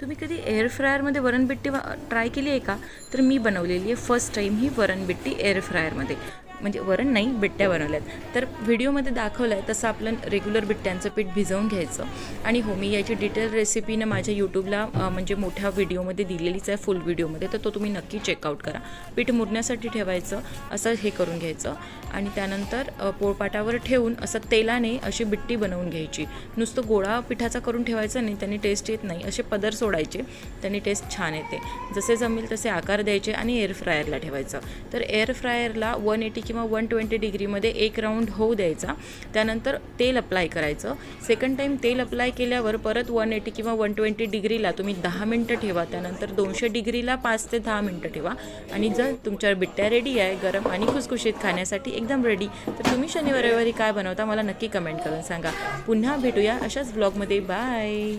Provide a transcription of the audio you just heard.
तुम्ही कधी air फ्रायरमध्ये वरणबिट्टी try केली आहे का? तर मी बनवलेली आहे फर्स्ट टाईम ही वरणबिट्टी एअर फ्रायरमध्ये. म्हणजे वरण नाही, बिट्ट्या बनवल्यात. तर व्हिडिओमध्ये दाखवलं आहे तसं आपलं रेग्युलर बिट्ट्यांचं पीठ भिजवून घ्यायचं. आणि हो, मी याची डिटेल रेसिपीनं माझ्या यूट्यूबला म्हणजे मोठ्या व्हिडिओमध्ये दिलेलीच आहे, फुल व्हिडिओमध्ये, तर तो तुम्ही नक्की चेकआउट करा. पीठ मुरण्यासाठी ठेवायचं, असं हे करून घ्यायचं. आणि त्यानंतर पोळपाटावर ठेवून असं तेलाने अशी बिट्टी बनवून घ्यायची. नुसतं गोळा पिठाचा करून ठेवायचा नाही, त्याने टेस्ट येत नाही. असे पदर सोडायचे, त्याने टेस्ट छान येते. जसे जमेल तसे आकार द्यायचे आणि एअर फ्रायरला ठेवायचं. तर एअर फ्रायरला 180 किंवा 120 डिग्रीमध्ये एक राऊंड होऊ द्यायचा. त्यानंतर तेल अप्लाय करायचं. सेकंड टाईम तेल अप्लाय केल्यावर परत 180 किंवा 120 डिग्रीला तुम्ही 10 मिनटं ठेवा. त्यानंतर 200 डिग्रीला 5 ते 10 मिनटं ठेवा. आणि जर तुमच्या बिट्ट्या रेडी आहे, गरम आणि खुसखुशीत खाण्यासाठी एकदम रेडी, तर तुम्ही शनिवार रविवारी काय बनवता मला नक्की कमेंट करून सांगा. पुन्हा भेटूया अशाच ब्लॉगमध्ये. बाय.